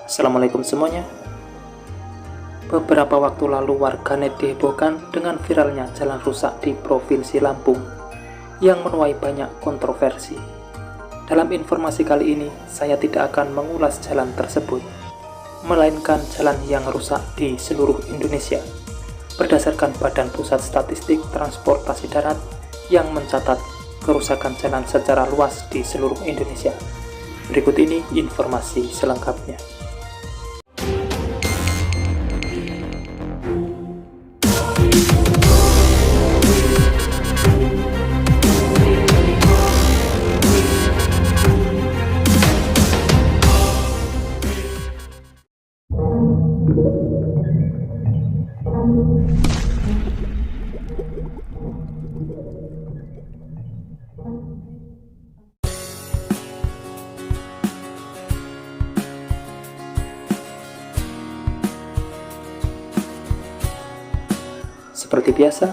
Assalamualaikum semuanya. Beberapa waktu lalu warganet dihebohkan dengan viralnya jalan rusak di Provinsi Lampung yang menuai banyak kontroversi. Dalam informasi kali ini, saya tidak akan mengulas jalan tersebut, melainkan jalan yang rusak di seluruh Indonesia. Berdasarkan Badan Pusat Statistik Transportasi Darat yang mencatat kerusakan jalan secara luas di seluruh Indonesia. Berikut ini informasi selengkapnya. Seperti biasa,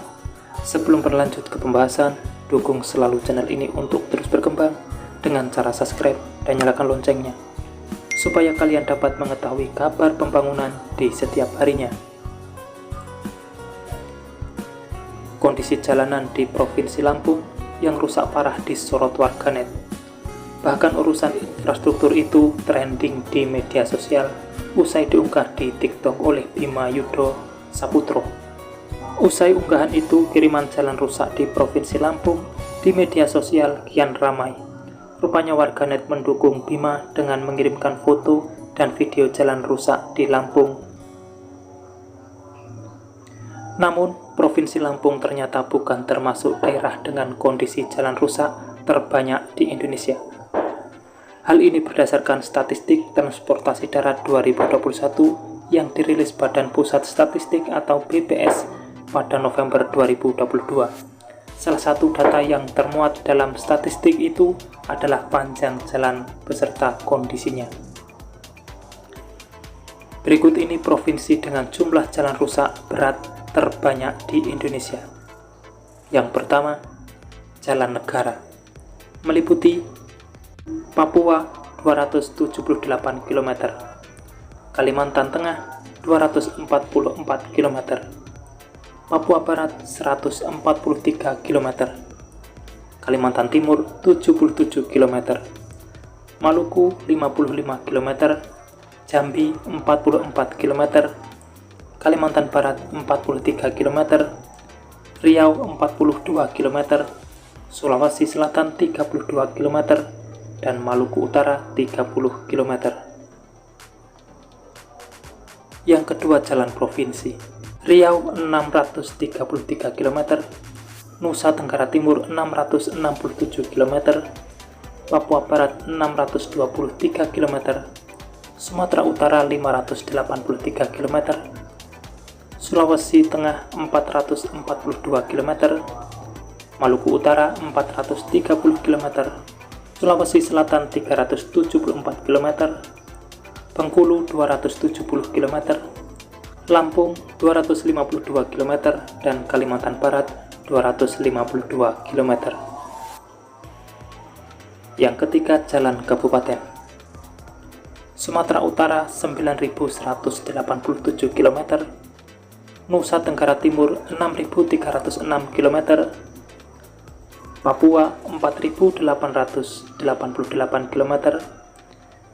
sebelum berlanjut ke pembahasan, dukung selalu channel ini untuk terus berkembang dengan cara subscribe dan nyalakan loncengnya, supaya kalian dapat mengetahui kabar pembangunan di setiap harinya. Kondisi jalanan di Provinsi Lampung yang rusak parah disorot warganet. Bahkan urusan infrastruktur itu trending di media sosial usai diunggah di TikTok oleh Bima Yudho Saputro. Usai unggahan itu, kiriman jalan rusak di Provinsi Lampung di media sosial kian ramai. Rupanya warganet mendukung Bima dengan mengirimkan foto dan video jalan rusak di Lampung. Namun, Provinsi Lampung ternyata bukan termasuk daerah dengan kondisi jalan rusak terbanyak di Indonesia. Hal ini berdasarkan statistik transportasi darat 2021 yang dirilis Badan Pusat Statistik atau BPS pada November 2022. Salah satu data yang termuat dalam statistik itu adalah panjang jalan beserta kondisinya. Berikut ini provinsi dengan jumlah jalan rusak berat terbanyak di Indonesia. Yang pertama, Jalan Negara, meliputi Papua 278 km, Kalimantan Tengah 244 km, Papua Barat 143 km, Kalimantan Timur 77 km, Maluku 55 km, Jambi 44 km, Kalimantan Barat 43 km, Riau 42 km, Sulawesi Selatan 32 km, dan Maluku Utara 30 km. Yang kedua, jalan provinsi. Riau 633 km, Nusa Tenggara Timur 667 km, Papua Barat 623 km, Sumatera Utara 583 km, Sulawesi Tengah 442 km, Maluku Utara 430 km, Sulawesi Selatan 374 km, Bengkulu 270 km, Lampung 252 km, dan Kalimantan Barat 252 km. Yang ketiga, jalan kabupaten. Sumatera Utara 9.187 km, Nusa Tenggara Timur 6.306 km, Papua 4.888 km,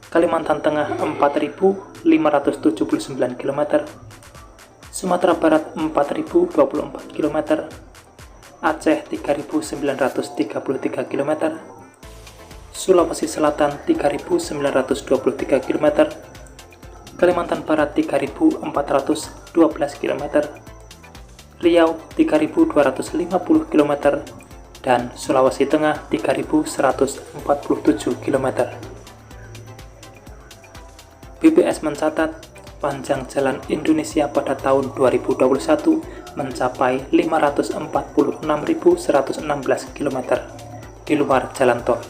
Kalimantan Tengah 4.579 km, Sumatera Barat 4.024 km, Aceh 3.933 km, Sulawesi Selatan 3.923 km, Kalimantan Barat 3.412 km, Riau 3.250 km, dan Sulawesi Tengah 3.147 km. BPS mencatat panjang jalan Indonesia pada tahun 2021 mencapai 546.116 km di luar jalan tol.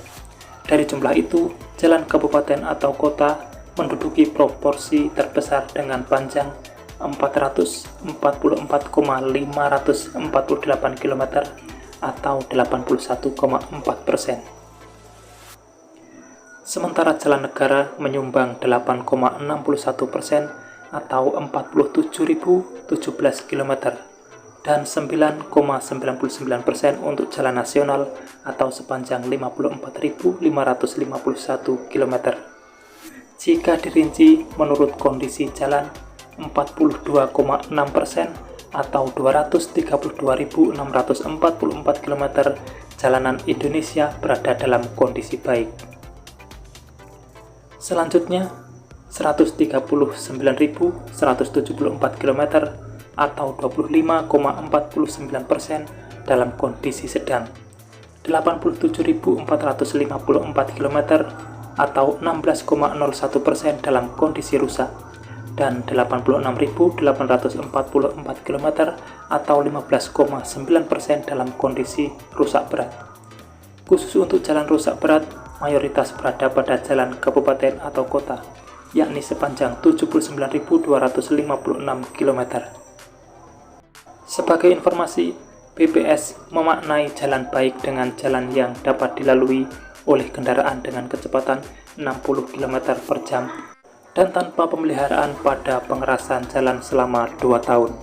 Dari jumlah itu, jalan kabupaten atau kota menduduki proporsi terbesar dengan panjang 444,548 km atau 81,4%. sementara jalan negara menyumbang 8,61% atau 47.017 km, dan 9,99% untuk jalan nasional atau sepanjang 54.551 km. Jika dirinci menurut kondisi jalan, 42,6% atau 232.644 km jalanan Indonesia berada dalam kondisi baik. Selanjutnya, 139.174 km atau 25,49% dalam kondisi sedang, 87.454 km atau 16,01% dalam kondisi rusak, dan 86.844 km atau 15,9% dalam kondisi rusak berat. Khusus untuk jalan rusak berat, mayoritas berada pada jalan kabupaten atau kota, yakni sepanjang 79.256 km. Sebagai informasi, BPS memaknai jalan baik dengan jalan yang dapat dilalui oleh kendaraan dengan kecepatan 60 km per jam dan tanpa pemeliharaan pada pengerasan jalan selama 2 tahun.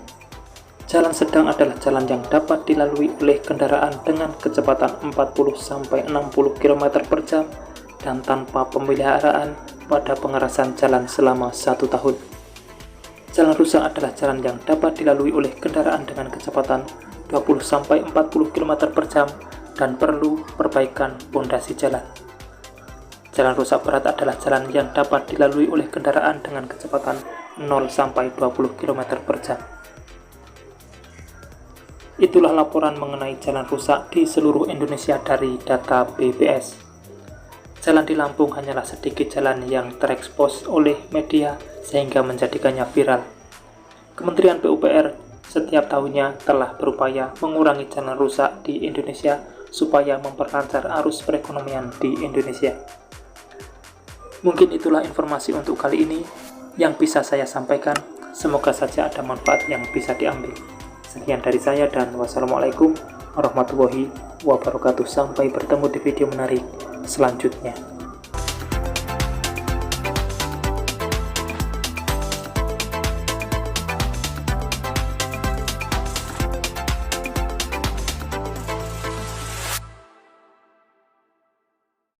Jalan sedang adalah jalan yang dapat dilalui oleh kendaraan dengan kecepatan 40-60 km per jam dan tanpa pemeliharaan pada pengerasan jalan selama 1 tahun. Jalan rusak adalah jalan yang dapat dilalui oleh kendaraan dengan kecepatan 20-40 km per jam dan perlu perbaikan pondasi jalan. Jalan rusak berat adalah jalan yang dapat dilalui oleh kendaraan dengan kecepatan 0-20 km per jam. Itulah laporan mengenai jalan rusak di seluruh Indonesia dari data BPS. Jalan di Lampung hanyalah sedikit jalan yang terekspos oleh media sehingga menjadikannya viral. Kementerian PUPR setiap tahunnya telah berupaya mengurangi jalan rusak di Indonesia supaya memperlancar arus perekonomian di Indonesia. Mungkin itulah informasi untuk kali ini yang bisa saya sampaikan. Semoga saja ada manfaat yang bisa diambil. Sekian dari saya dan wassalamualaikum warahmatullahi wabarakatuh. Sampai bertemu di video menarik selanjutnya.